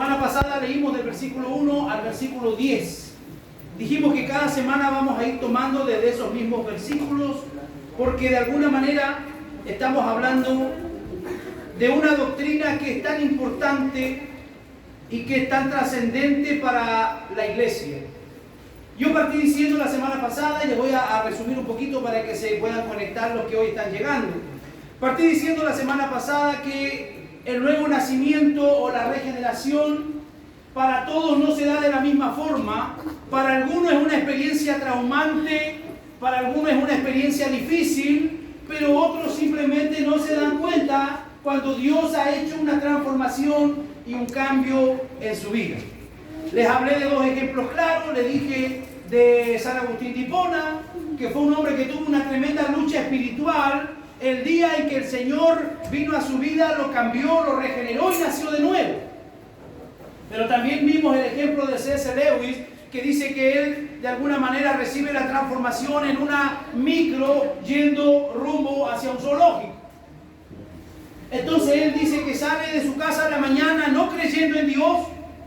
La semana pasada leímos del versículo 1 al versículo 10. Dijimos que cada semana vamos a ir tomando desde esos mismos versículos porque de alguna manera estamos hablando de una doctrina que es tan importante y que es tan trascendente para la iglesia. Yo partí diciendo la semana pasada, y les voy a resumir un poquito para que se puedan conectar los que hoy están llegando. Partí diciendo la semana pasada que el nuevo nacimiento o la regeneración para todos no se da de la misma forma. Para algunos es una experiencia traumante, para algunos es una experiencia difícil, pero otros simplemente no se dan cuenta cuando Dios ha hecho una transformación y un cambio en su vida. Les hablé de dos ejemplos claros, les dije de San Agustín de Hipona, que fue un hombre que tuvo una tremenda lucha espiritual. El día en que el Señor vino a su vida, lo cambió, lo regeneró y nació de nuevo. Pero también vimos el ejemplo de C.S. Lewis, que dice que él de alguna manera recibe la transformación en una micro yendo rumbo hacia un zoológico. Entonces él dice que sale de su casa a la mañana no creyendo en Dios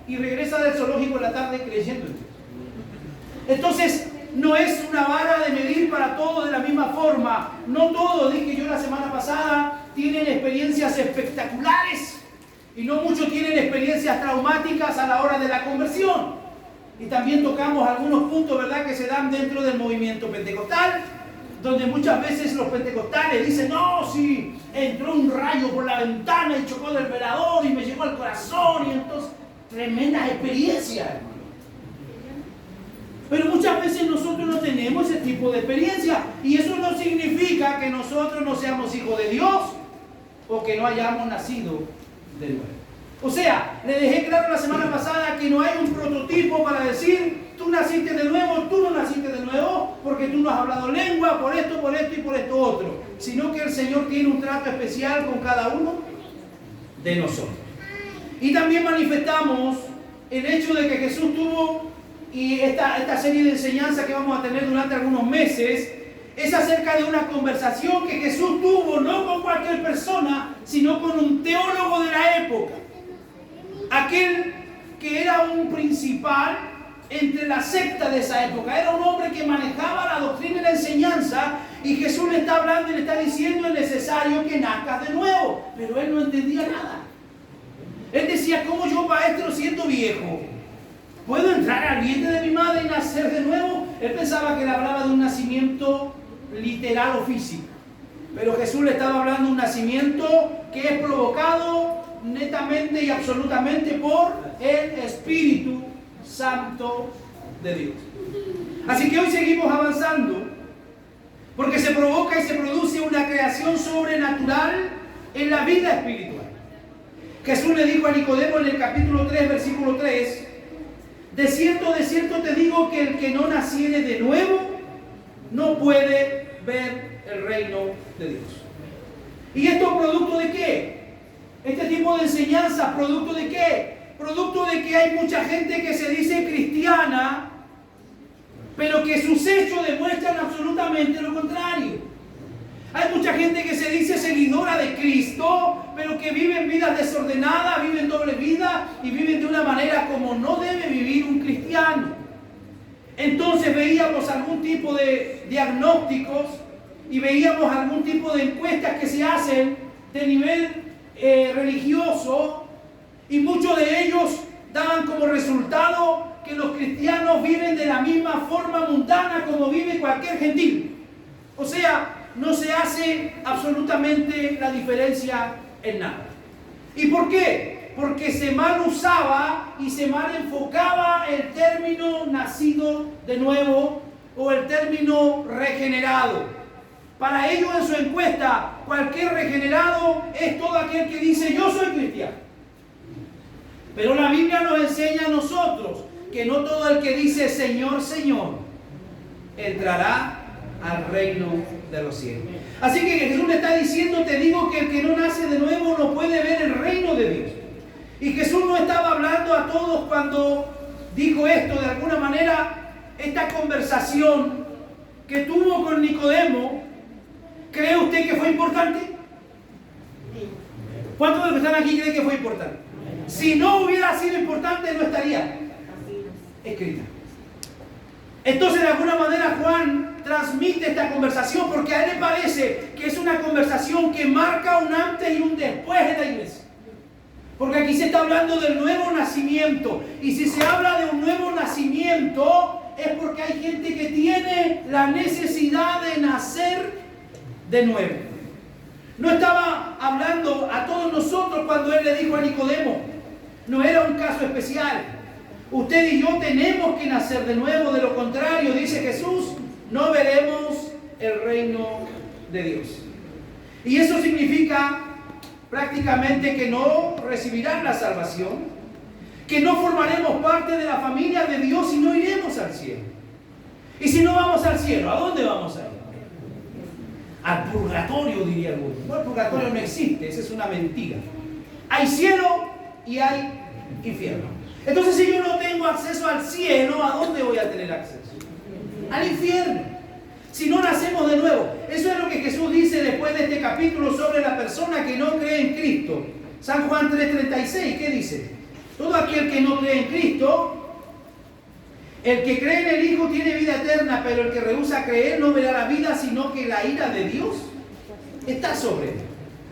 y regresa del zoológico en la tarde creyendo en Dios. Entonces no es una vara de medir para todos de la misma forma. No todos, dije yo la semana pasada, tienen experiencias espectaculares y no muchos tienen experiencias traumáticas a la hora de la conversión. Y también tocamos algunos puntos, ¿verdad?, que se dan dentro del movimiento pentecostal, donde muchas veces los pentecostales dicen: no, si entró un rayo por la ventana y chocó del velador y me llegó al corazón, y entonces tremendas experiencias, hermano. Pero muchas veces nosotros no tenemos ese tipo de experiencia, y eso no significa que nosotros no seamos hijos de Dios o que no hayamos nacido de nuevo. O sea, le dejé claro la semana pasada que no hay un prototipo para decir: tú naciste de nuevo, tú no naciste de nuevo, porque tú no has hablado lengua, por esto y por esto otro. Sino que el Señor tiene un trato especial con cada uno de nosotros. Y también manifestamos el hecho de que Jesús tuvo, y esta serie de enseñanzas que vamos a tener durante algunos meses, es acerca de una conversación que Jesús tuvo no con cualquier persona, sino con un teólogo de la época. Aquel que era un principal entre la secta de esa época. Era un hombre que manejaba la doctrina y la enseñanza, y Jesús le está hablando y le está diciendo: es necesario que nazcas de nuevo. Pero él no entendía nada. Él decía: ¿cómo yo, maestro, siendo viejo, puedo entrar al vientre de mi madre y nacer de nuevo? Él pensaba que le hablaba de un nacimiento literal o físico. Pero Jesús le estaba hablando de un nacimiento que es provocado netamente y absolutamente por el Espíritu Santo de Dios. Así que hoy seguimos avanzando, porque se provoca y se produce una creación sobrenatural en la vida espiritual. Jesús le dijo a Nicodemo en el capítulo 3, versículo 3: de cierto te digo que el que no naciere de nuevo no puede ver el reino de Dios. ¿Y esto producto de qué? Este tipo de enseñanza, ¿producto de qué? Producto de que hay mucha gente que se dice cristiana, pero que sus hechos demuestran absolutamente lo contrario. Hay mucha gente que se dice seguidora de Cristo, pero que viven vidas desordenadas, viven doble vida y viven de una manera como no debe vivir un cristiano. Entonces veíamos algún tipo de diagnósticos y veíamos algún tipo de encuestas que se hacen de nivel religioso, y muchos de ellos daban como resultado que los cristianos viven de la misma forma mundana como vive cualquier gentil. O sea, no se hace absolutamente la diferencia en nada. ¿Y por qué? Porque se mal usaba y se mal enfocaba el término nacido de nuevo o el término regenerado. Para ellos, en su encuesta, cualquier regenerado es todo aquel que dice: yo soy cristiano. Pero la Biblia nos enseña a nosotros que no todo el que dice Señor, Señor entrará al reino de los cielos. Así que Jesús le está diciendo: te digo que el que no nace de nuevo no puede ver el reino de Dios. Y Jesús no estaba hablando a todos cuando dijo esto. De alguna manera, esta conversación que tuvo con Nicodemo, ¿cree usted que fue importante? ¿Cuántos de los que están aquí creen que fue importante? Si no hubiera sido importante, no estaría escrita. Entonces, de alguna manera, Juan transmite esta conversación porque a él le parece que es una conversación que marca un antes y un después en la iglesia. Porque aquí se está hablando del nuevo nacimiento. Y si se habla de un nuevo nacimiento, es porque hay gente que tiene la necesidad de nacer de nuevo. No estaba hablando a todos nosotros cuando él le dijo a Nicodemo. No era un caso especial. Usted y yo tenemos que nacer de nuevo, de lo contrario, dice Jesús, no veremos el reino de Dios. Y eso significa prácticamente que no recibirán la salvación, que no formaremos parte de la familia de Dios y no iremos al cielo. Y si no vamos al cielo, ¿a dónde vamos a ir? Al purgatorio, diría alguno. No, el purgatorio no existe, esa es una mentira. Hay cielo y hay infierno. Entonces, si yo no tengo acceso al cielo, ¿a dónde voy a tener acceso? Al infierno. Si no nacemos de nuevo. Eso es lo que Jesús dice después de este capítulo sobre la persona que no cree en Cristo. San Juan 3:36, ¿qué dice? Todo aquel que no cree en Cristo, el que cree en el Hijo tiene vida eterna, pero el que rehúsa creer no verá la vida, sino que la ira de Dios está sobre él.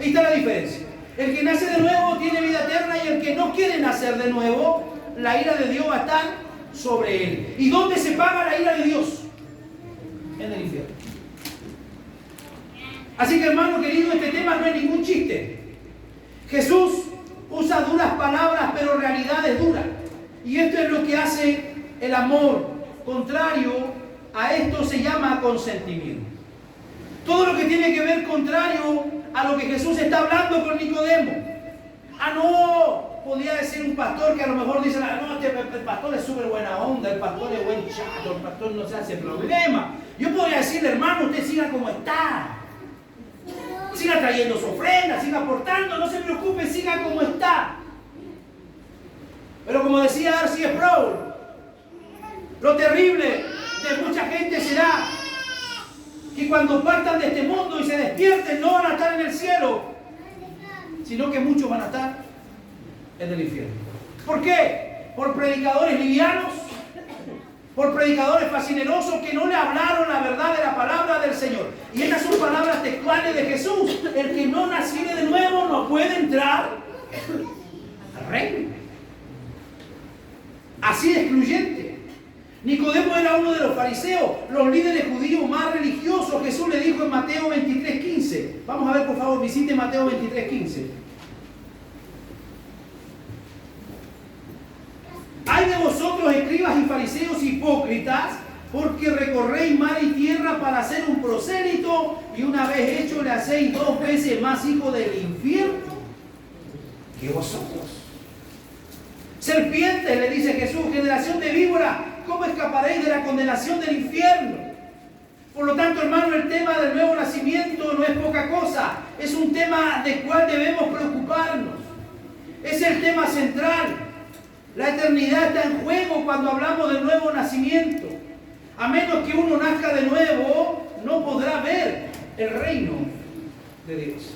Ahí está la diferencia. El que nace de nuevo tiene vida eterna y el que no quiere nacer de nuevo, la ira de Dios va a estar sobre él. ¿Y dónde se paga la ira de Dios? En el infierno. Así que, hermano querido, este tema no es ningún chiste. Jesús usa duras palabras, pero realidades duras. Y esto es lo que hace el amor. Contrario a esto se llama consentimiento. Todo lo que tiene que ver contrario a lo que Jesús está hablando con Nicodemo. No, podía decir un pastor que a lo mejor dice, no, el pastor es súper buena onda, el pastor es buen chato, el pastor no se hace problema. Yo podría decirle, hermano, usted siga como está. Siga trayendo su ofrenda, siga aportando, no se preocupe, siga como está. Pero como decía R.C. Sproul, lo terrible de mucha gente será que cuando partan de este mundo y se despierten, no van a estar en el cielo, sino que muchos van a estar en el infierno. ¿Por qué? Por predicadores livianos, por predicadores fascinerosos que no le hablaron la verdad de la palabra del Señor. Y estas son palabras textuales de Jesús. El que no naciere de nuevo no puede entrar al reino. Así de excluyente. Nicodemo era uno de los fariseos, los líderes judíos más religiosos. Jesús le dijo en Mateo 23:15. Vamos a ver, por favor, visite Mateo 23:15. Hay de vosotros, escribas y fariseos hipócritas, porque recorréis mar y tierra para hacer un prosélito, y una vez hecho le hacéis 2 veces más hijo del infierno que vosotros. Serpientes, le dice Jesús, generación de víboras, ¿cómo escaparéis de la condenación del infierno? Por lo tanto, hermano, el tema del nuevo nacimiento no es poca cosa. Es un tema del cual debemos preocuparnos. Es el tema central. La eternidad está en juego cuando hablamos del nuevo nacimiento. A menos que uno nazca de nuevo, no podrá ver el reino de Dios.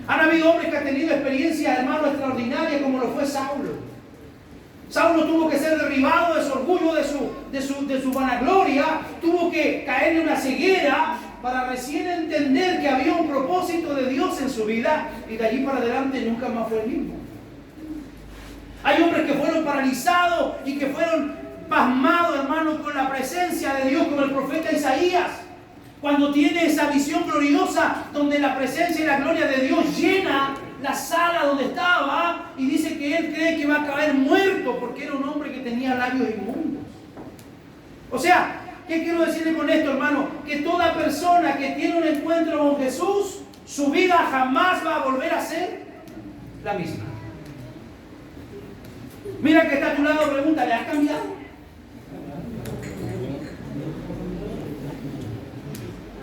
Han habido hombres que han tenido experiencias, hermano, extraordinarias, como lo fue Saulo. Saulo tuvo que ser derribado de su orgullo, de su vanagloria, tuvo que caer en una ceguera para recién entender que había un propósito de Dios en su vida, y de allí para adelante nunca más fue el mismo. Hay hombres que fueron paralizados y que fueron pasmados, hermano, con la presencia de Dios, como el profeta Isaías, cuando tiene esa visión gloriosa donde la presencia y la gloria de Dios llena la sala donde estaba, y dice que él cree que va a caer muerto porque era un hombre que tenía labios inmundos. O sea, ¿qué quiero decirle con esto, hermano? Que toda persona que tiene un encuentro con Jesús, su vida jamás va a volver a ser la misma. Mira que está a tu lado, pregúntale, ¿has cambiado?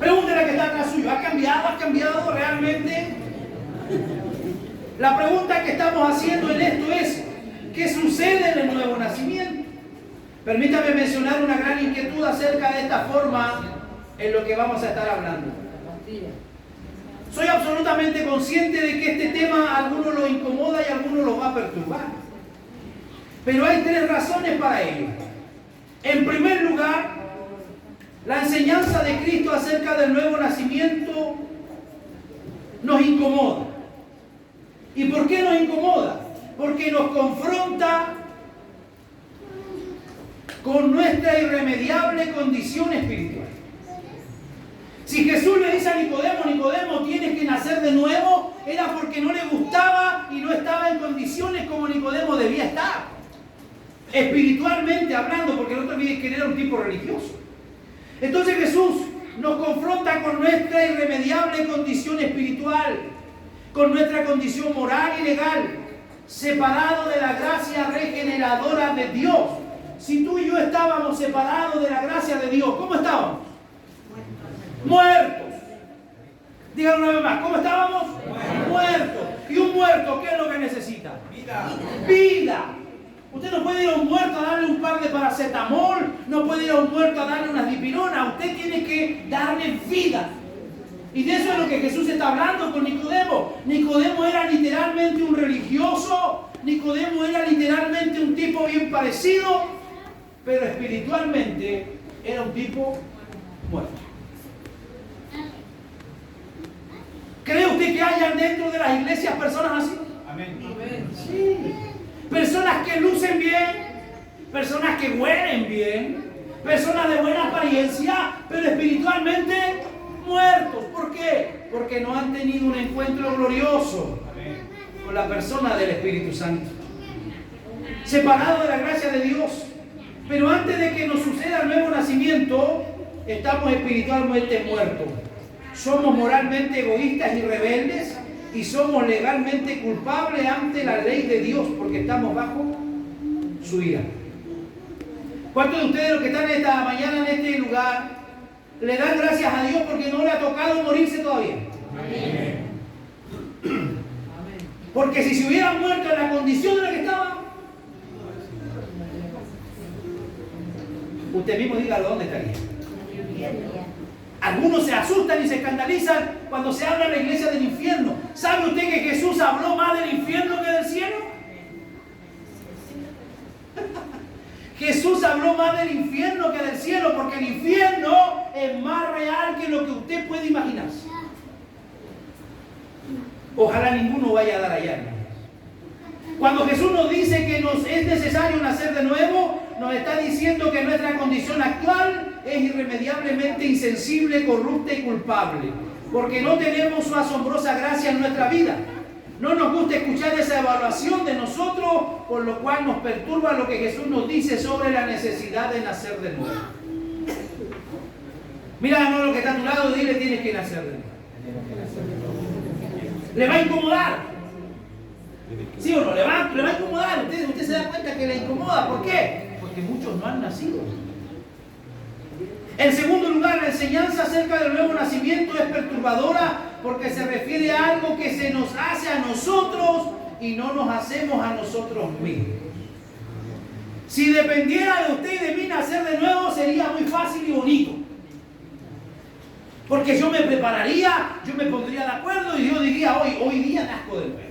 Pregúntale que está atrás suyo, ¿has cambiado? ¿Has cambiado realmente? La pregunta que estamos haciendo en esto es, ¿qué sucede en el nuevo nacimiento? Permítame mencionar una gran inquietud acerca de esta forma en lo que vamos a estar hablando. Soy absolutamente consciente de que este tema a algunos los incomoda y a algunos los va a perturbar. Pero hay tres razones para ello. En primer lugar, la enseñanza de Cristo acerca del nuevo nacimiento nos incomoda. ¿Y por qué nos incomoda? Porque nos confronta con nuestra irremediable condición espiritual. Si Jesús le dice a Nicodemo, Nicodemo, tienes que nacer de nuevo, era porque no le gustaba y no estaba en condiciones como Nicodemo debía estar. Espiritualmente hablando, porque no te olvides que él era un tipo religioso. Entonces Jesús nos confronta con nuestra irremediable condición espiritual, con nuestra condición moral y legal, separado de la gracia regeneradora de Dios. Si tú y yo estábamos separados de la gracia de Dios, ¿cómo estábamos? Muertos. Díganlo una vez más, ¿cómo estábamos? Muertos. ¿Y un muerto qué es lo que necesita? Vida. Usted no puede ir a un muerto a darle un par de paracetamol, no puede ir a un muerto a darle unas dipironas, usted tiene que darle vida. Y de eso es lo que Jesús está hablando con Nicodemo. Nicodemo era literalmente un religioso, Nicodemo era literalmente un tipo bien parecido, pero espiritualmente era un tipo muerto. ¿Cree usted que hayan dentro de las iglesias personas así? Amén. Sí. Personas que lucen bien, personas que huelen bien, personas de buena apariencia, pero espiritualmente muertos. ¿Por qué? Porque no han tenido un encuentro glorioso con la persona del Espíritu Santo. Separados de la gracia de Dios. Pero antes de que nos suceda el nuevo nacimiento, estamos espiritualmente muertos. Somos moralmente egoístas y rebeldes y somos legalmente culpables ante la ley de Dios porque estamos bajo su ira. ¿Cuántos de ustedes, los que están esta mañana en este lugar, le dan gracias a Dios porque no le ha tocado morirse todavía? Amén. Porque si se hubieran muerto en la condición de la que estaban, usted mismo diga dónde estaría. Algunos se asustan y se escandalizan cuando se habla en la iglesia del infierno. ¿Sabe usted que Jesús habló más del infierno que del cielo? Jesús habló más del infierno que del cielo, porque el infierno es más real que lo que usted puede imaginarse. Ojalá ninguno vaya a dar allá. Cuando Jesús nos dice que nos es necesario nacer de nuevo, nos está diciendo que nuestra condición actual es irremediablemente insensible, corrupta y culpable, porque no tenemos su asombrosa gracia en nuestra vida. No nos gusta escuchar esa evaluación de nosotros, por lo cual nos perturba lo que Jesús nos dice sobre la necesidad de nacer de nuevo. Mira, no, lo que está a tu lado, dile, tienes que nacer de nuevo. Le va a incomodar. ¿Sí o no? Le va a incomodar. Usted se da cuenta que le incomoda. ¿Por qué? Porque muchos no han nacido. En segundo lugar, la enseñanza acerca del nuevo nacimiento es perturbadora porque se refiere a algo que se nos hace a nosotros y no nos hacemos a nosotros mismos. Si dependiera de usted y de mí nacer de nuevo, sería muy fácil y bonito. Porque yo me prepararía, yo me pondría de acuerdo y yo diría, hoy día nazco de nuevo.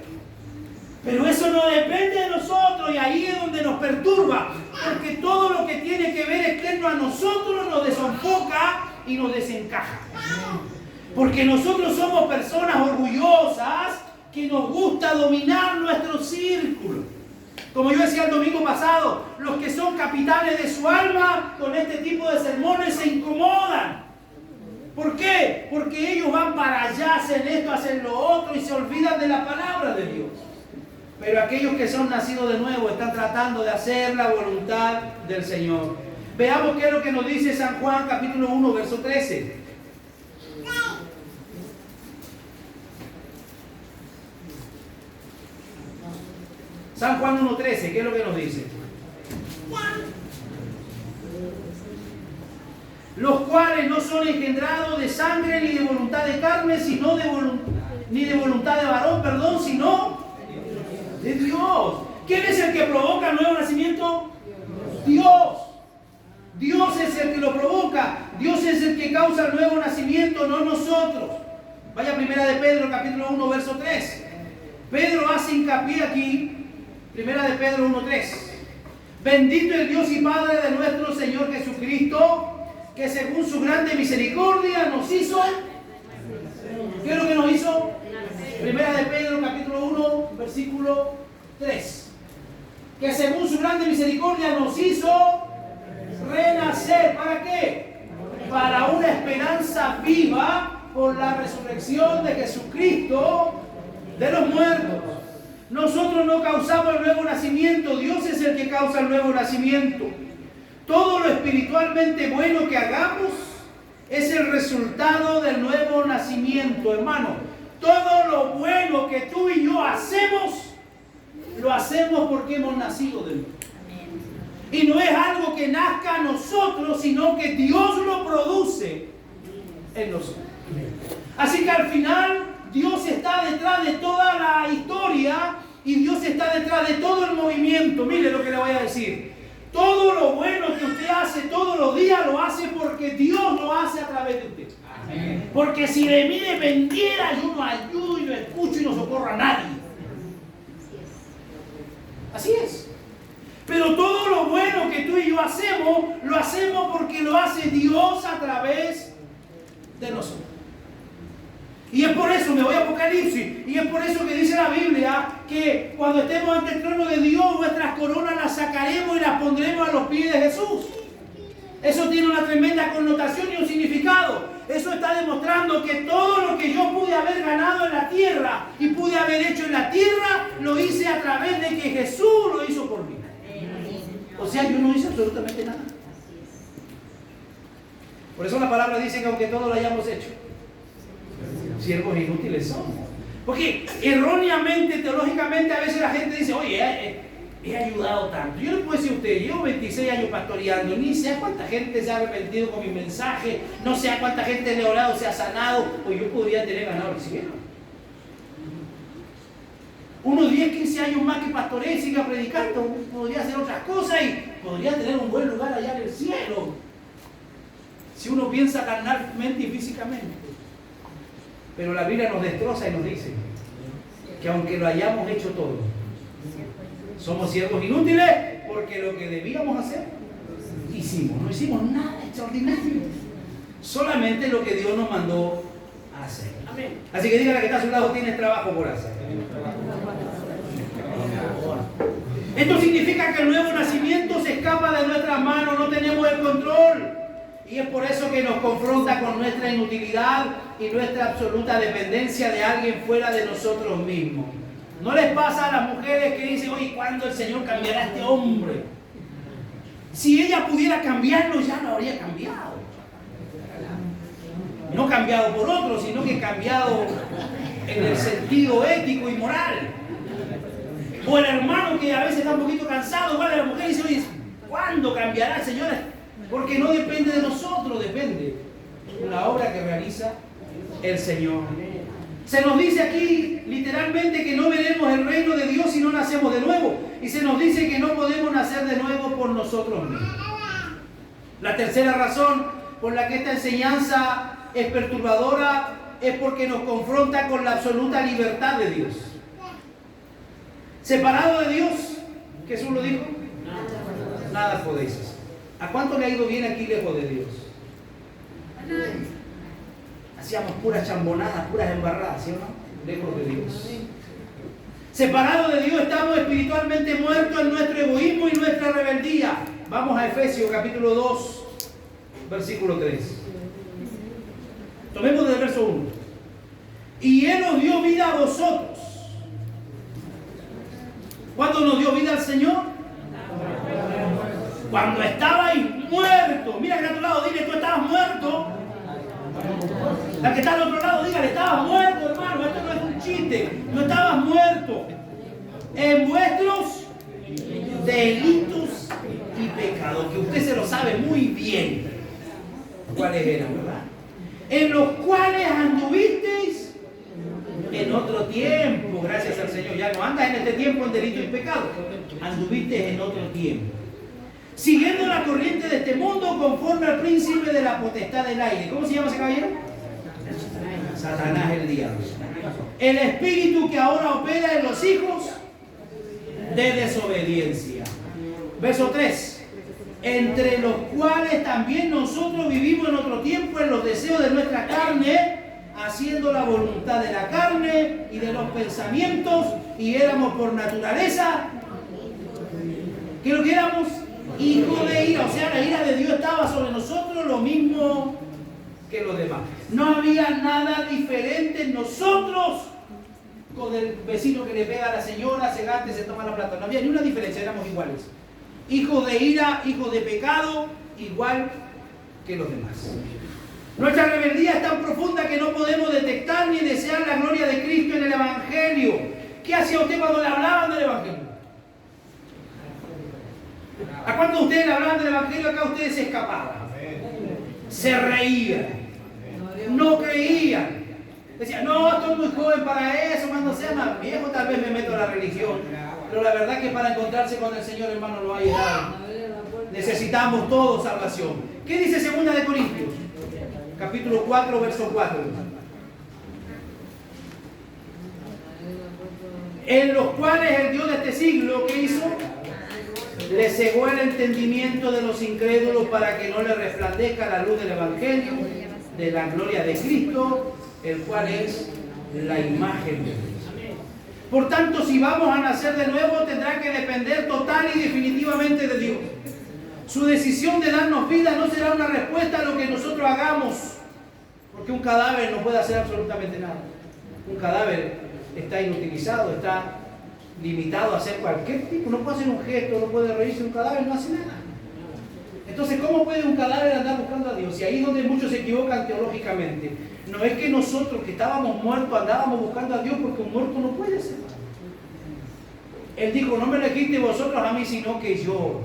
Pero eso no depende de nosotros y ahí es donde nos perturba. Porque todo lo que tiene que ver externo a nosotros nos desenfoca y nos desencaja. Porque nosotros somos personas orgullosas que nos gusta dominar nuestro círculo. Como yo decía el domingo pasado, los que son capitanes de su alma con este tipo de sermones se incomodan. ¿Por qué? Porque ellos van para allá, hacen esto, hacen lo otro y se olvidan de la palabra de Dios. Pero aquellos que son nacidos de nuevo están tratando de hacer la voluntad del Señor. Veamos qué es lo que nos dice San Juan capítulo 1, verso 13. San Juan 1:13, ¿qué es lo que nos dice? Los cuales no son engendrados de sangre ni de voluntad de carne, sino ni de voluntad de varón, perdón, sino de Dios. ¿Quién es el que provoca el nuevo nacimiento? Dios. Dios es el que lo provoca. Dios es el que causa el nuevo nacimiento, no nosotros. Vaya primera de Pedro, capítulo 1, verso 3. Pedro hace hincapié aquí, primera de Pedro 1, 3. Bendito el Dios y Padre de nuestro Señor Jesucristo, que según su grande misericordia nos hizo. ¿Qué es lo que nos hizo? Primera de Pedro, capítulo 1, versículo 3. Que según su grande misericordia nos hizo renacer. ¿Para qué? Para una esperanza viva por la resurrección de Jesucristo de los muertos. Nosotros no causamos el nuevo nacimiento, Dios es el que causa el nuevo nacimiento. Todo lo espiritualmente bueno que hagamos es el resultado del nuevo nacimiento, hermano. Todo lo bueno que tú y yo hacemos, lo hacemos porque hemos nacido de nuevo. Y no es algo que nazca a nosotros, sino que Dios lo produce en nosotros. Así que al final Dios está detrás de toda la historia y Dios está detrás de todo el movimiento. Mire lo que le voy a decir. Todo lo bueno que usted hace todos los días lo hace porque Dios lo hace a través de usted. Amén. Porque si de mí dependiera, yo no ayudo y no escucho y no socorro a nadie. Así es. Pero todo lo bueno que tú y yo hacemos, lo hacemos porque lo hace Dios a través de nosotros. Y es por eso, me voy a Apocalipsis, y es por eso que dice la Biblia que cuando estemos ante el trono de Dios, nuestras coronas las sacaremos y las pondremos a los pies de Jesús. Eso tiene una tremenda connotación y un significado. Eso está demostrando que todo lo que yo pude haber ganado en la tierra y pude haber hecho en la tierra, lo hice a través de que Jesús lo hizo por mí. O sea, yo no hice absolutamente nada. Por eso la palabra dice que aunque todo lo hayamos hecho, siervos inútiles somos. Porque erróneamente, teológicamente, a veces la gente dice, oye, he ayudado tanto. Yo le puedo decir a usted, llevo 26 años pastoreando, ni sé a cuánta gente se ha arrepentido con mi mensaje, no sé a cuánta gente le he orado, se ha sanado, o yo podría tener ganado el cielo. Unos 10, 15 años más que pastoreé y siga predicando, podría hacer otras cosas y podría tener un buen lugar allá en el cielo. Si uno piensa carnalmente y físicamente. Pero la Biblia nos destroza y nos dice que aunque lo hayamos hecho todo, somos siervos inútiles porque lo que debíamos hacer, hicimos. No hicimos nada extraordinario. Solamente lo que Dios nos mandó a hacer. Amén. Así que dígale que está a su lado, tienes trabajo por hacer. Esto significa que el nuevo nacimiento se escapa de nuestras manos, no tenemos el control. Y es por eso que nos confronta con nuestra inutilidad y nuestra absoluta dependencia de alguien fuera de nosotros mismos. ¿No les pasa a las mujeres que dicen, oye, ¿cuándo el Señor cambiará a este hombre? Si ella pudiera cambiarlo, ya lo habría cambiado. No cambiado por otro, sino que cambiado en el sentido ético y moral. O el hermano que a veces está un poquito cansado, igual de la mujer, dice, oye, ¿cuándo cambiará el Señor? Porque no depende de nosotros, depende de la obra que realiza el Señor. Se nos dice aquí literalmente que no veremos el reino de Dios si no nacemos de nuevo. Y se nos dice que no podemos nacer de nuevo por nosotros mismos. La tercera razón por la que esta enseñanza es perturbadora es porque nos confronta con la absoluta libertad de Dios. Separado de Dios, Jesús lo dijo, nada podéis hacer. ¿A cuánto le ha ido bien aquí lejos de Dios? Hacíamos puras chambonadas, puras embarradas, ¿sí o no? Lejos de Dios. Separados de Dios estamos espiritualmente muertos en nuestro egoísmo y nuestra rebeldía. Vamos a Efesios capítulo 2, versículo 3. Tomemos del verso 1. Y Él nos dio vida a vosotros. ¿Cuándo nos dio vida al Señor? Cuando estabais muertos. Mira que a tu lado, dile, tú estabas muerto. La que está al otro lado, dígale, estabas muerto, hermano. Esto no es un chiste. No estabas muerto en vuestros delitos y pecados, que usted se lo sabe muy bien cuáles eran, ¿verdad? En los cuales anduvisteis en otro tiempo, gracias al Señor. Ya no andas en este tiempo en delito y pecado, anduviste en otro tiempo, siguiendo la corriente de este mundo conforme al príncipe de la potestad del aire. ¿Cómo se llama ese caballero? Satanás el diablo. El espíritu que ahora opera en los hijos de desobediencia. Verso 3. Entre los cuales también nosotros vivimos en otro tiempo en los deseos de nuestra carne, haciendo la voluntad de la carne y de los pensamientos, y éramos por naturaleza, ¿qué es lo que éramos? Hijos de ira. O sea, la ira de Dios estaba sobre nosotros lo mismo que los demás. No había nada diferente en nosotros con el vecino que le pega a la señora, se gasta y se toma la plata. No había ni una diferencia, éramos iguales. Hijos de ira, hijos de pecado, igual que los demás. Nuestra rebeldía es tan profunda que no podemos detectar ni desear la gloria de Cristo en el Evangelio. ¿Qué hacía usted cuando le hablaban del Evangelio? ¿A cuántos de ustedes le hablaban del Evangelio? Acá ustedes se escapaban, se reían, no creían. Decían, no, estoy muy joven para eso, cuando sea más viejo tal vez me meto a la religión. Pero la verdad que para encontrarse con el Señor, hermano, no hay nada. Necesitamos todos salvación. ¿Qué dice 2 de Corintios? Capítulo 4, verso 4. En los cuales el Dios de este siglo, ¿qué hizo? Le cegó el entendimiento de los incrédulos para que no le resplandezca la luz del Evangelio, de la gloria de Cristo, el cual es la imagen de Dios. Por tanto, si vamos a nacer de nuevo, tendrá que depender total y definitivamente de Dios. Su decisión de darnos vida no será una respuesta a lo que nosotros hagamos, porque un cadáver no puede hacer absolutamente nada. Un cadáver está inutilizado, está limitado a hacer cualquier tipo, no puede hacer un gesto, no puede reírse, un cadáver no hace nada. Entonces, ¿cómo puede un cadáver andar buscando a Dios? Y ahí es donde muchos se equivocan teológicamente. No es que nosotros que estábamos muertos andábamos buscando a Dios, porque un muerto no puede ser. Él dijo, no me elegiste vosotros a mí, sino que yo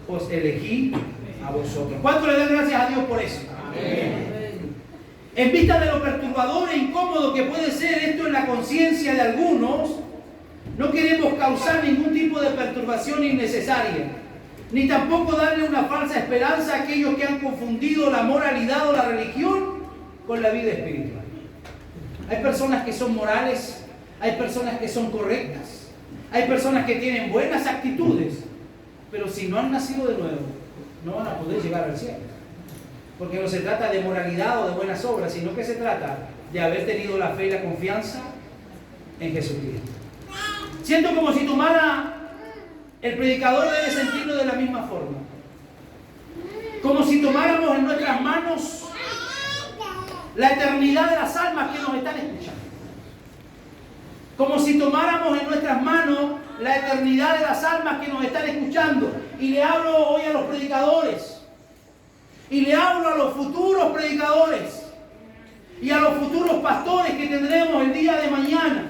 os elegí a vosotros. ¿Cuánto le dan gracias a Dios por eso? Amén. En vista de lo perturbador e incómodo que puede ser esto en la conciencia de algunos, no queremos causar ningún tipo de perturbación innecesaria, ni tampoco darle una falsa esperanza a aquellos que han confundido la moralidad o la religión con la vida espiritual. Hay personas que son morales, hay personas que son correctas, hay personas que tienen buenas actitudes, pero si no han nacido de nuevo, no van a poder llegar al cielo. Porque no se trata de moralidad o de buenas obras, sino que se trata de haber tenido la fe y la confianza en Jesucristo. Siento como si tomara, el predicador debe sentirlo de la misma forma. Como si tomáramos en nuestras manos la eternidad de las almas que nos están escuchando. Como si tomáramos en nuestras manos la eternidad de las almas que nos están escuchando. Y le hablo hoy a los predicadores. Y le hablo a los futuros predicadores. Y a los futuros pastores que tendremos el día de mañana.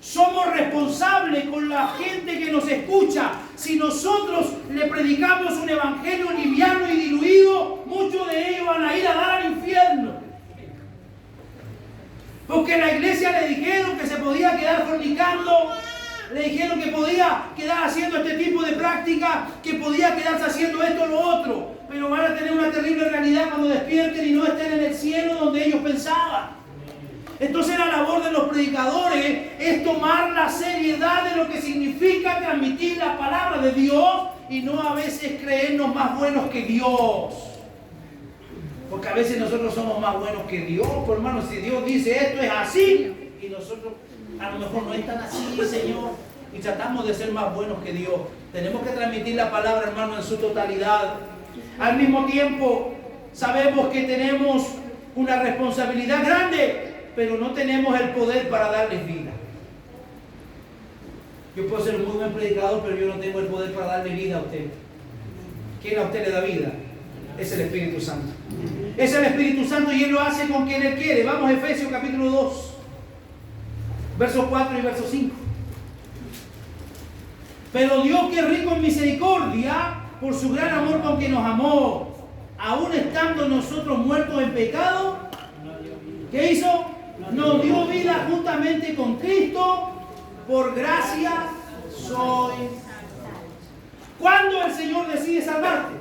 Somos responsables con la gente que nos escucha. Si nosotros le predicamos un evangelio liviano y diluido, muchos de ellos van a ir a dar al infierno. Porque en la iglesia le dijeron que se podía quedar fornicando, le dijeron que podía quedar haciendo este tipo de práctica, que podía quedarse haciendo esto o lo otro. Pero van a tener una terrible realidad cuando despierten y no estén en el cielo donde ellos pensaban. Entonces la labor de los predicadores es tomar la seriedad de lo que significa transmitir la palabra de Dios y no a veces creernos más buenos que Dios. Porque a veces nosotros somos más buenos que Dios, pues, hermano. Si Dios dice esto es así y nosotros a lo mejor no es tan así, Señor, y tratamos de ser más buenos que Dios. Tenemos que transmitir la palabra, hermano, en su totalidad. Al mismo tiempo sabemos que tenemos una responsabilidad grande, pero no tenemos el poder para darles vida. Yo puedo ser un muy buen predicador, pero yo no tengo el poder para darle vida a usted. ¿Quién a usted le da vida? Es el Espíritu Santo. Es el Espíritu Santo y Él lo hace con quien Él quiere. Vamos a Efesios capítulo 2, versos 4 y verso 5. Pero Dios, que es rico en misericordia, por su gran amor con que nos amó, aún estando nosotros muertos en pecado, ¿qué hizo? Nos dio vida juntamente con Cristo, por gracia soy. ¿Cuándo el Señor decide salvarte?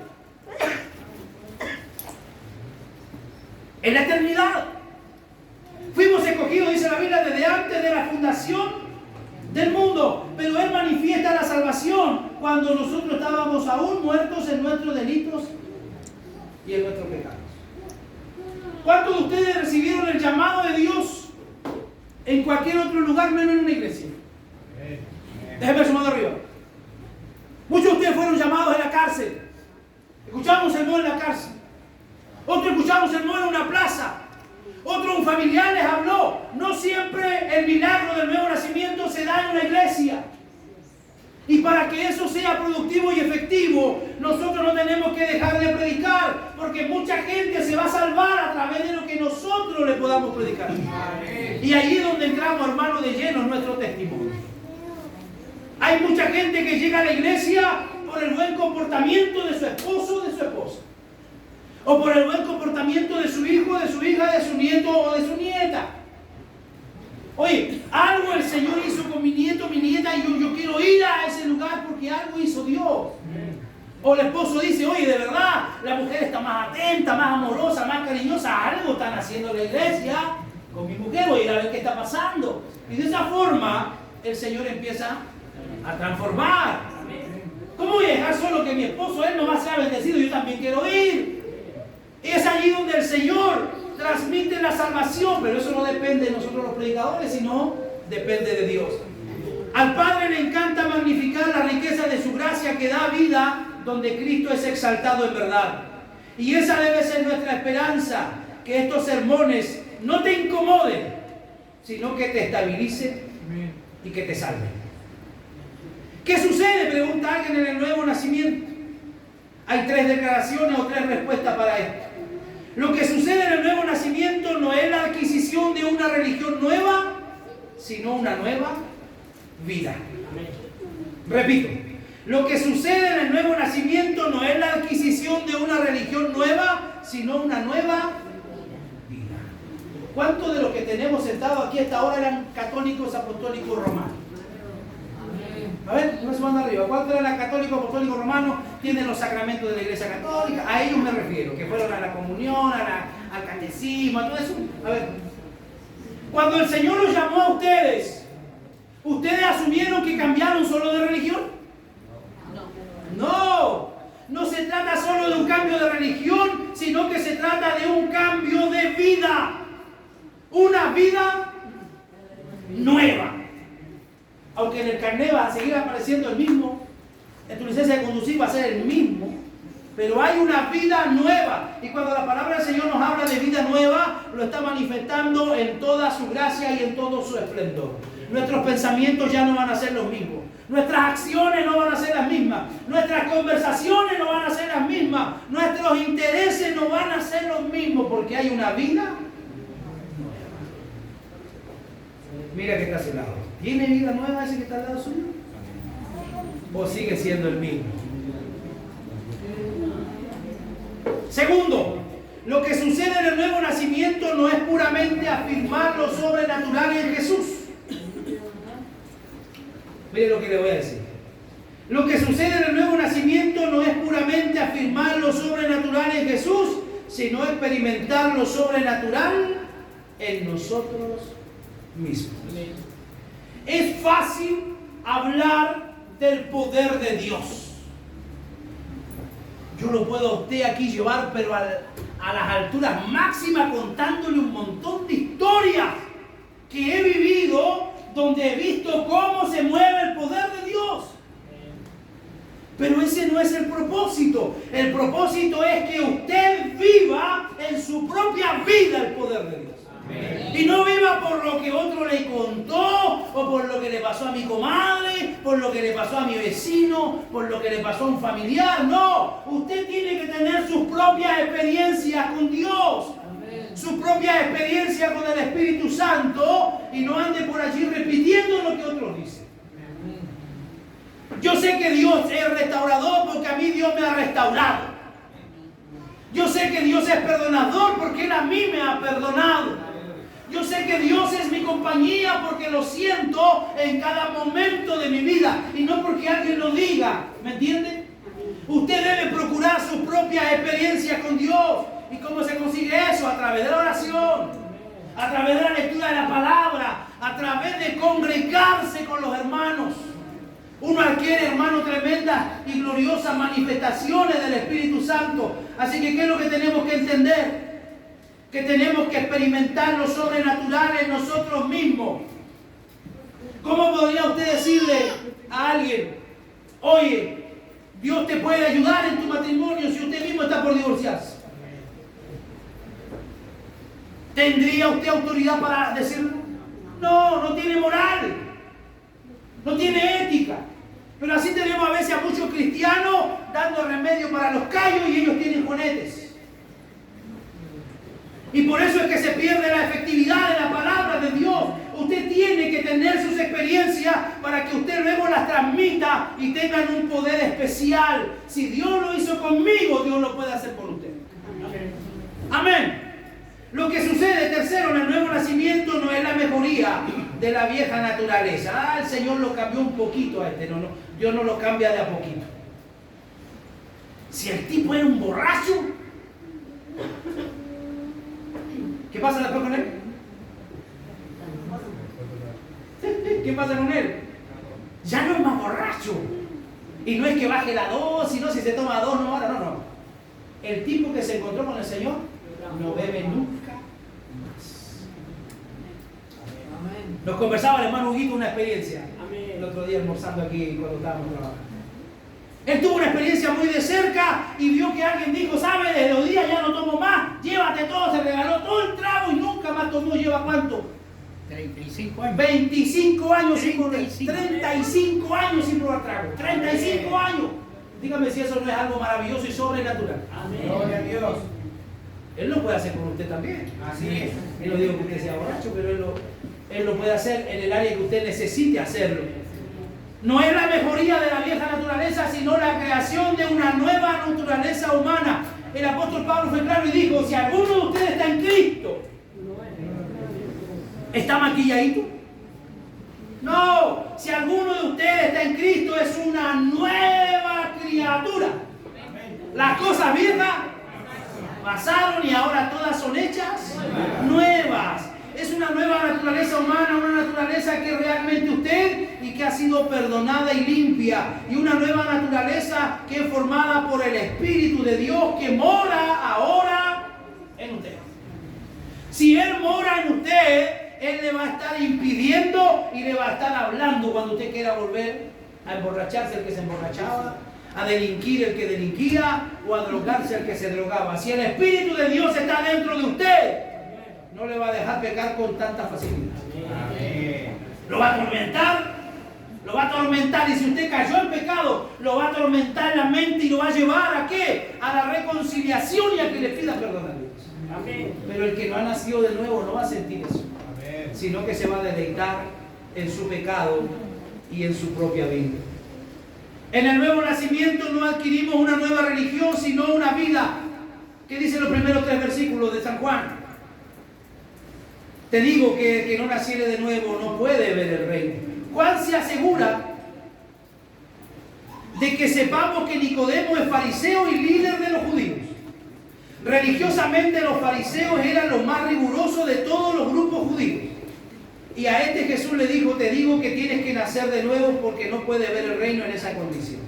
En la eternidad. la fundación del mundo. Pero Él manifiesta la salvación cuando nosotros estábamos aún muertos en nuestros delitos y en nuestros pecados. ¿Cuántos de ustedes recibieron el llamado de Dios en cualquier otro lugar menos en una iglesia? Déjeme ver su mano arriba. Muchos de ustedes fueron llamados en la cárcel. Escuchamos sermón en la cárcel. Otros escuchamos sermón en una plaza. Otro, un familiar les habló. No siempre el milagro del nuevo nacimiento se da en una iglesia. Y para que eso sea productivo y efectivo, nosotros no tenemos que dejar de predicar, porque mucha gente se va a salvar a través de lo que nosotros le podamos predicar. Y allí es donde entramos, hermanos, de lleno en nuestro testimonio. Hay mucha gente que llega a la iglesia por el buen comportamiento de su esposo o de su esposa, o por el buen comportamiento de su hijo, de su hija, de su nieto o de su nieta. Oye, algo el Señor hizo con mi nieto, mi nieta, y yo quiero ir a ese lugar porque algo hizo Dios. O el esposo dice, oye, de verdad, la mujer está más atenta, más amorosa, más cariñosa, algo están haciendo en la iglesia con mi mujer, voy a ir a ver qué está pasando. Y de esa forma, el Señor empieza a transformar. ¿Cómo voy a dejar solo que mi esposo, él nomás sea bendecido, yo también quiero ir? Es allí donde el Señor transmite la salvación, pero eso no depende de nosotros los predicadores, sino depende de Dios. Al Padre le encanta magnificar la riqueza de su gracia que da vida donde Cristo es exaltado en verdad. Y esa debe ser nuestra esperanza, que estos sermones no te incomoden, sino que te estabilicen y que te salven. ¿Qué sucede? Pregunta alguien en el nuevo nacimiento. Hay 3 declaraciones o 3 respuestas para esto. Lo que sucede en el nuevo nacimiento no es la adquisición de una religión nueva, sino una nueva vida. Repito, lo que sucede en el nuevo nacimiento no es la adquisición de una religión nueva, sino una nueva vida. ¿Cuántos de los que tenemos sentados aquí hasta ahora eran católicos apostólicos romanos? A ver, no se manda arriba. ¿Cuántos eran católicos apostólicos romanos? Tienen los sacramentos de la Iglesia Católica. A ellos me refiero, que fueron a la comunión, al catecismo, a todo eso. A ver, cuando el Señor los llamó a ustedes, ¿ustedes asumieron que cambiaron solo de religión? No, no se trata solo de un cambio de religión, sino que se trata de un cambio de vida. Una vida nueva. Aunque en el carnet va a seguir apareciendo el mismo, en tu licencia de conducir va a ser el mismo, pero hay una vida nueva. Y cuando la palabra del Señor nos habla de vida nueva, lo está manifestando en toda su gracia y en todo su esplendor. Nuestros pensamientos ya no van a ser los mismos, nuestras acciones no van a ser las mismas, nuestras conversaciones no van a ser las mismas, nuestros intereses no van a ser los mismos, porque hay una vida nueva. Mira que está a su lado. ¿Tiene vida nueva ese que está al lado suyo? ¿O sigue siendo el mismo? Segundo, lo que sucede en el nuevo nacimiento no es puramente afirmar lo sobrenatural en Jesús. Mire lo que le voy a decir. Lo que sucede en el nuevo nacimiento no es puramente afirmar lo sobrenatural en Jesús, sino experimentar lo sobrenatural en nosotros mismos. Es fácil hablar del poder de Dios. Yo lo puedo a usted aquí llevar, pero a las alturas máximas, contándole un montón de historias que he vivido, donde he visto cómo se mueve el poder de Dios. Pero ese no es el propósito. El propósito es que usted viva en su propia vida el poder de Dios. Y no viva por lo que otro le contó, o por lo que le pasó a mi comadre, por lo que le pasó a mi vecino, por lo que le pasó a un familiar. No, usted tiene que tener sus propias experiencias con Dios, su propia experiencia con el Espíritu Santo, y no ande por allí repitiendo lo que otros dicen. Yo sé que Dios es restaurador porque a mí Dios me ha restaurado. Yo sé que Dios es perdonador porque Él a mí me ha perdonado. Yo sé que Dios es mi compañía porque lo siento en cada momento de mi vida y no porque alguien lo diga. ¿Me entiende? Usted debe procurar sus propias experiencias con Dios. ¿Y cómo se consigue eso? A través de la oración, a través de la lectura de la palabra, a través de congregarse con los hermanos. Uno adquiere, hermano, tremendas y gloriosas manifestaciones del Espíritu Santo. Así que, ¿qué es lo que tenemos que entender? Que tenemos que experimentar lo sobrenatural en nosotros mismos. ¿Cómo podría usted decirle a alguien, oye, Dios te puede ayudar en tu matrimonio si usted mismo está por divorciarse? ¿Tendría usted autoridad para decirlo? No, no tiene moral, no tiene ética. Pero así tenemos a veces a muchos cristianos dando remedio para los callos y ellos tienen juanetes. Y por eso es que se pierde la efectividad de la palabra de Dios. Usted tiene que tener sus experiencias para que usted luego las transmita y tengan un poder especial. Si Dios lo hizo conmigo, Dios lo puede hacer por usted. Amén. Lo que sucede, tercero, en el nuevo nacimiento no es la mejoría de la vieja naturaleza. El Señor lo cambió un poquito a este. No, Dios no lo cambia de a poquito. Si el tipo era un borracho, ¿qué pasa después con él? ¿Qué pasa con él? Ya no es más borracho. Y no es que baje la dosis, no, si se toma 2, no, ahora no. El tipo que se encontró con el Señor no bebe nunca más. Nos conversaba el hermano Huguito una experiencia. El otro día almorzando aquí cuando estábamos trabajando. Él tuvo una experiencia muy de cerca y vio que alguien dijo, ¿sabe? Desde los días ya no tomo más, llévate todo, se regaló todo el trago y nunca más tomó. ¿Lleva cuánto? 35 años. 25 años sin probar. 35 años sin probar trago. 35 años. Dígame si eso no es algo maravilloso y sobrenatural. Amén. Gloria a Dios. Él lo puede hacer con usted también. Así es. Él no digo que usted sea borracho, pero él lo puede hacer en el área que usted necesite hacerlo. No es la mejoría de la vieja naturaleza, sino la creación de una nueva naturaleza humana. El apóstol Pablo fue claro y dijo, si alguno de ustedes está en Cristo, ¿está maquilladito? No, si alguno de ustedes está en Cristo, es una nueva criatura. Las cosas viejas pasaron y ahora todas son hechas nuevas. Es una nueva naturaleza humana, una naturaleza que realmente usted y que ha sido perdonada y limpia. Y una nueva naturaleza que es formada por el Espíritu de Dios que mora ahora en usted. Si Él mora en usted, Él le va a estar impidiendo y le va a estar hablando cuando usted quiera volver a emborracharse el que se emborrachaba, a delinquir el que delinquía o a drogarse el que se drogaba. Si el Espíritu de Dios está dentro de usted, no le va a dejar pecar con tanta facilidad. Amén. Lo va a atormentar, y si usted cayó en pecado, lo va a atormentar la mente y lo va a llevar ¿a qué? A la reconciliación y a que le pida perdón a Dios. Amén. Pero el que no ha nacido de nuevo no va a sentir eso. Amén. Sino que se va a deleitar en su pecado y en su propia vida. En el nuevo nacimiento no adquirimos una nueva religión, sino una vida. ¿Qué dicen los primeros 3 versículos de San Juan? Te digo que el que no naciere de nuevo no puede ver el reino. Juan se asegura de que sepamos que Nicodemo es fariseo y líder de los judíos. Religiosamente los fariseos eran los más rigurosos de todos los grupos judíos. Y a este Jesús le dijo, te digo que tienes que nacer de nuevo porque no puedes ver el reino en esa condición.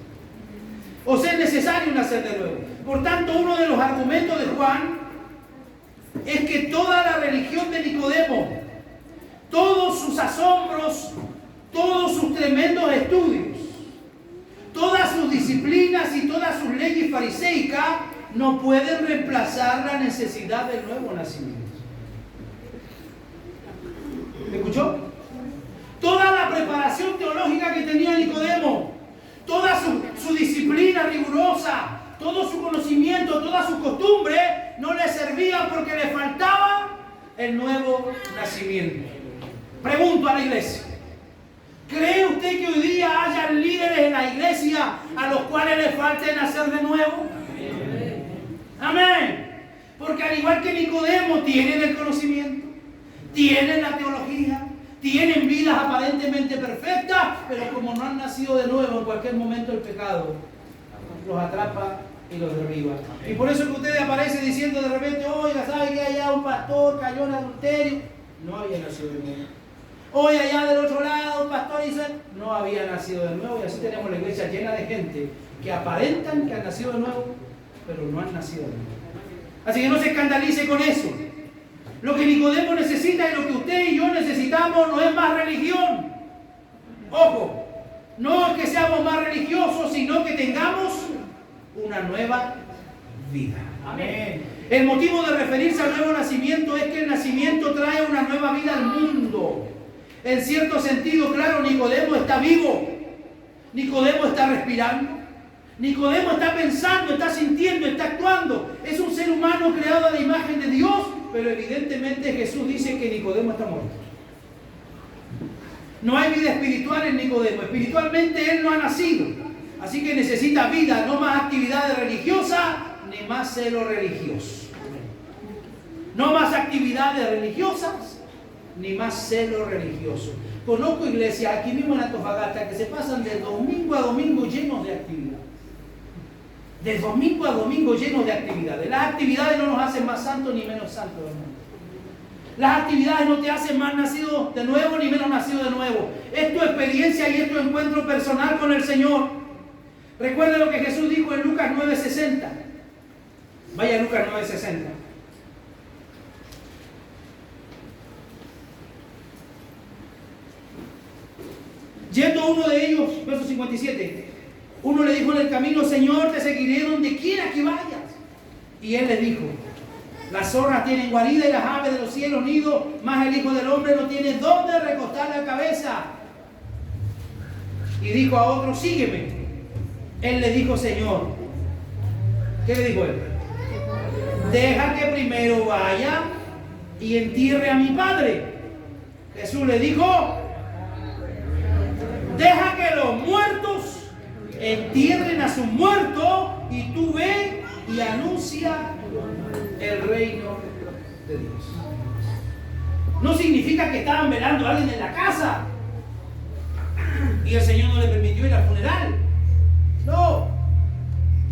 O sea, es necesario nacer de nuevo. Por tanto, uno de los argumentos de Juan es que toda la religión de Nicodemo, todos sus asombros, todos sus tremendos estudios, todas sus disciplinas y todas sus leyes fariseicas no pueden reemplazar la necesidad del nuevo nacimiento. ¿Me escuchó? Toda la preparación teológica que tenía Nicodemo, toda su disciplina rigurosa, todo su conocimiento, toda su costumbre, no le servía porque le faltaba el nuevo nacimiento. Pregunto a la iglesia, ¿cree usted que hoy día haya líderes en la iglesia a los cuales les falte nacer de nuevo? Amén. Porque al igual que Nicodemo, tienen el conocimiento, tienen la teología, tienen vidas aparentemente perfectas, pero como no han nacido de nuevo, en cualquier momento el pecado los atrapa y los derriba. Y por eso que usted aparece diciendo de repente, oiga, ¿sabe que allá un pastor cayó en adulterio? No había nacido de nuevo. Hoy allá del otro lado, pastor dice, no había nacido de nuevo, y así tenemos la iglesia llena de gente que aparentan que han nacido de nuevo, pero no han nacido de nuevo. Así que no se escandalice con eso. Lo que Nicodemo necesita y lo que usted y yo necesitamos no es más religión. Ojo, no es que seamos más religiosos, sino que tengamos una nueva vida. Amén. El motivo de referirse al nuevo nacimiento es que el nacimiento trae una nueva vida al mundo. En cierto sentido, claro, Nicodemo está vivo. Nicodemo está respirando. Nicodemo está pensando, está sintiendo, está actuando. Es un ser humano creado a la imagen de Dios, pero evidentemente Jesús dice que Nicodemo está muerto. No hay vida espiritual en Nicodemo. Espiritualmente él no ha nacido. Así que necesita vida, no más actividades religiosas, ni más celo religioso. No más actividades religiosas, ni más celo religioso. Conozco iglesias aquí mismo en Antofagasta que se pasan de domingo a domingo llenos de actividad. De domingo a domingo llenos de actividades. Las actividades no nos hacen más santos ni menos santos, hermano. Las actividades no te hacen más nacido de nuevo ni menos nacido de nuevo. Es tu experiencia y es tu encuentro personal con el Señor. Recuerda lo que Jesús dijo en Lucas 9:60. Vaya a Lucas 9:60. Yendo uno de ellos, verso 57, uno le dijo en el camino, Señor, te seguiré donde quiera que vayas. Y él le dijo, las zorras tienen guarida y las aves de los cielos nido, mas el Hijo del Hombre no tiene dónde recostar la cabeza. Y dijo a otro, sígueme. Él le dijo, Señor, ¿qué le dijo él? Deja que primero vaya y entierre a mi padre. Jesús le dijo, deja que los muertos entierren a sus muertos y tú ve y anuncia el reino de Dios. No significa que estaban velando a alguien en la casa y el Señor no le permitió ir al funeral. No.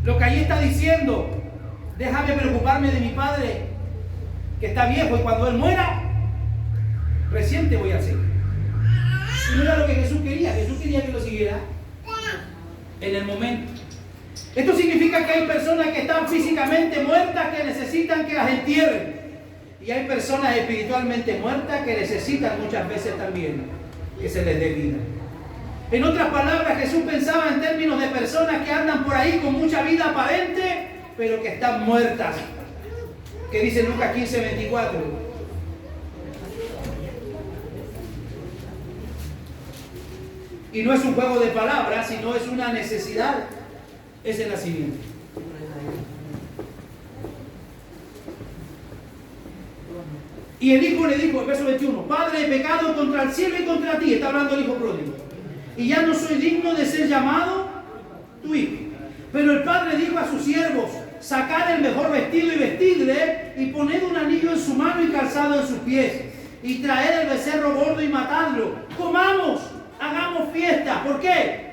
Lo que ahí está diciendo, déjame preocuparme de mi padre que está viejo y cuando él muera, recién te voy a hacer. Y no era lo que Jesús quería. Jesús quería que lo siguiera en el momento. Esto significa que hay personas que están físicamente muertas que necesitan que las entierren. Y hay personas espiritualmente muertas que necesitan muchas veces también que se les dé vida. En otras palabras, Jesús pensaba en términos de personas que andan por ahí con mucha vida aparente, pero que están muertas. ¿Qué dice Lucas 15:24? Y no es un juego de palabras, sino es una necesidad, ese nacimiento. Y el hijo le dijo, el verso 21, Padre, he pecado contra el cielo y contra ti. Está hablando el hijo pródigo. Y ya no soy digno de ser llamado tu hijo. Pero el padre dijo a sus siervos, sacad el mejor vestido y vestidle, y poned un anillo en su mano y calzado en sus pies. Y traed el becerro gordo y matadlo. Comamos, hagamos fiesta. ¿Por qué?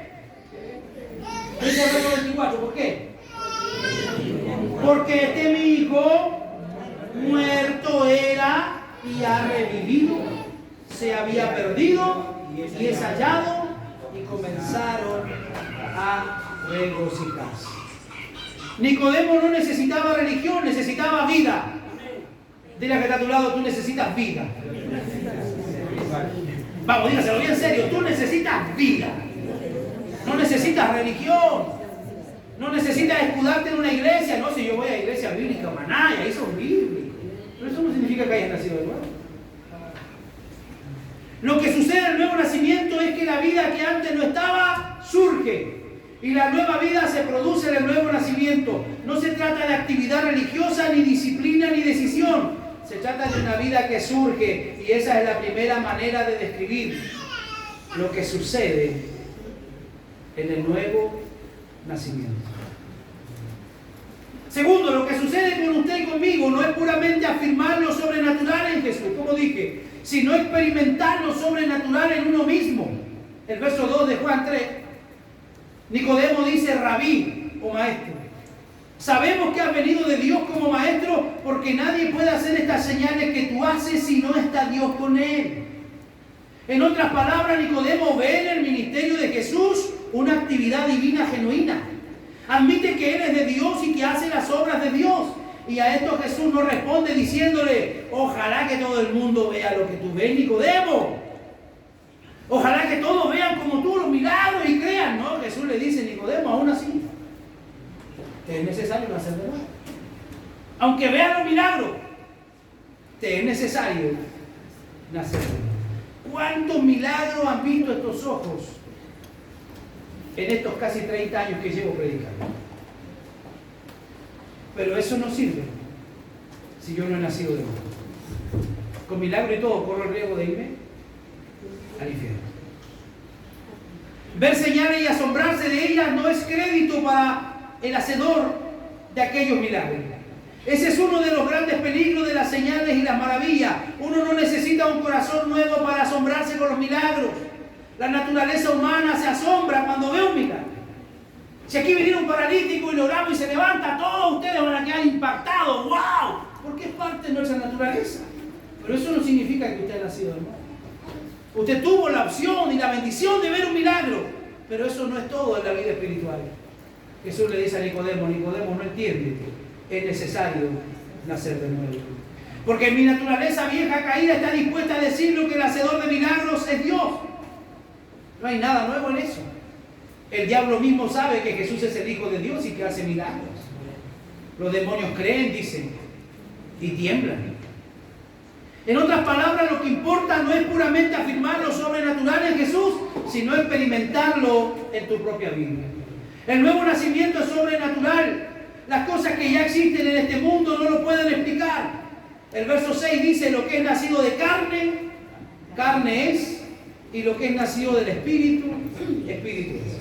Dice el verso 24, ¿por qué? Porque este mi hijo muerto era y ha revivido, se había perdido y es hallado, y comenzaron a regocijarse. Nicodemo no necesitaba religión, necesitaba vida. Dile a que está a tu lado, tú necesitas vida. Vamos, dígaselo bien serio, tú necesitas vida. No necesitas religión. No necesitas escudarte en una iglesia. No, si yo voy a iglesia bíblica, maná, y ahí son bíblicos. Pero eso no significa que hayas nacido de nuevo. Lo que sucede en el nuevo nacimiento es que la vida que antes no estaba, surge. Y la nueva vida se produce en el nuevo nacimiento. No se trata de actividad religiosa, ni disciplina, ni decisión. Se trata de una vida que surge. Y esa es la primera manera de describir lo que sucede en el nuevo nacimiento. Segundo, lo que sucede con usted y conmigo no es puramente afirmar lo sobrenatural en Jesús, como dije, sino experimentar lo sobrenatural en uno mismo. El verso 2 de Juan 3, Nicodemo dice rabí o maestro. Sabemos que has venido de Dios como maestro, porque nadie puede hacer estas señales que tú haces si no está Dios con él. En otras palabras, Nicodemo ve en el ministerio de Jesús una actividad divina genuina. Admite que Él es de Dios y que hace las obras de Dios. Y a esto Jesús no responde diciéndole: ojalá que todo el mundo vea lo que tú ves, Nicodemo. Ojalá que todos vean como tú los milagros y crean. No, Jesús le dice: Nicodemo, aún así te es necesario nacer de nuevo. Aunque vean los milagros, te es necesario nacer de nuevo. ¿Cuántos milagros han visto estos ojos en estos casi 30 años que llevo predicando? Pero eso no sirve si yo no he nacido de nuevo. Con milagro y todo, corro el riesgo de irme al infierno. Ver señales y asombrarse de ellas no es crédito para el hacedor de aquellos milagros. Ese es uno de los grandes peligros de las señales y las maravillas. Uno no necesita un corazón nuevo para asombrarse con los milagros. La naturaleza humana se asombra cuando ve un milagro. Si aquí viniera un paralítico y lo oramos y se levanta, todos ustedes van a quedar impactados. ¡Wow! Porque es parte de nuestra naturaleza. Pero eso no significa que usted haya nacido de nuevo. Usted tuvo la opción y la bendición de ver un milagro, pero eso no es todo en la vida espiritual. Jesús le dice a Nicodemo: Nicodemo, no entiende, es necesario nacer de nuevo. Porque mi naturaleza vieja caída está dispuesta a decir lo que el hacedor de milagros es Dios. No hay nada nuevo en eso. El diablo mismo sabe que Jesús es el Hijo de Dios y que hace milagros. Los demonios creen, dicen, y tiemblan. En otras palabras, lo que importa no es puramente afirmar lo sobrenatural en Jesús, sino experimentarlo en tu propia vida. El nuevo nacimiento es sobrenatural. Las cosas que ya existen en este mundo no lo pueden explicar. El verso 6 dice: lo que es nacido de carne, carne es, y lo que es nacido del Espíritu, Espíritu es.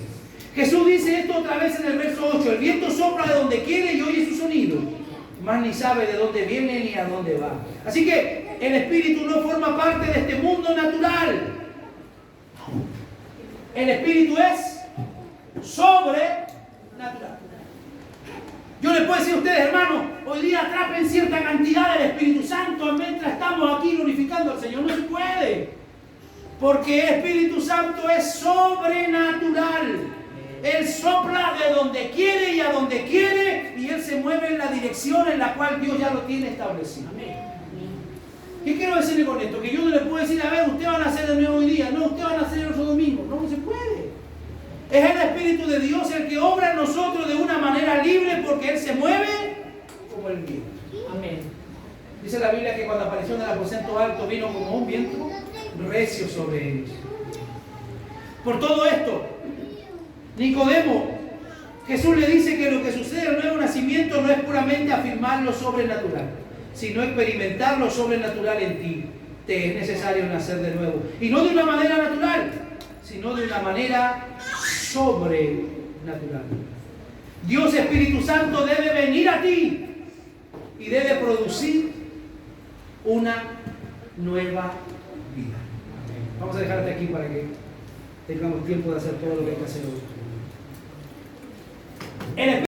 Jesús dice esto otra vez en el verso 8: el viento sopla de donde quiere y oye su sonido, mas ni sabe de dónde viene ni a dónde va. Así que el Espíritu no forma parte de este mundo natural. El Espíritu es sobrenatural. Yo les puedo decir a ustedes, hermanos, hoy día atrapen cierta cantidad del Espíritu Santo mientras estamos aquí glorificando al Señor. No se puede. Porque el Espíritu Santo es sobrenatural. Él sopla de donde quiere y a donde quiere, y Él se mueve en la dirección en la cual Dios ya lo tiene establecido. ¿Qué quiero decirle con esto? Que yo no le puedo decir: a ver, usted va a nacer de nuevo hoy día. No, usted va a nacer el otro domingo. No, no se puede. Es el Espíritu de Dios el que obra en nosotros de una manera libre, porque Él se mueve como el viento. Amén. Dice la Biblia que cuando apareció en el aposento alto vino como un viento recio sobre ellos. Por todo esto, Nicodemo, Jesús le dice que lo que sucede en el nuevo nacimiento no es puramente afirmar lo sobrenatural, sino experimentar lo sobrenatural en ti. Te es necesario nacer de nuevo. Y no de una manera natural, sino de una manera sobrenatural. Dios Espíritu Santo debe venir a ti y debe producir una nueva vida. Vamos a dejarte aquí para que tengamos tiempo de hacer todo lo que hay que hacer hoy.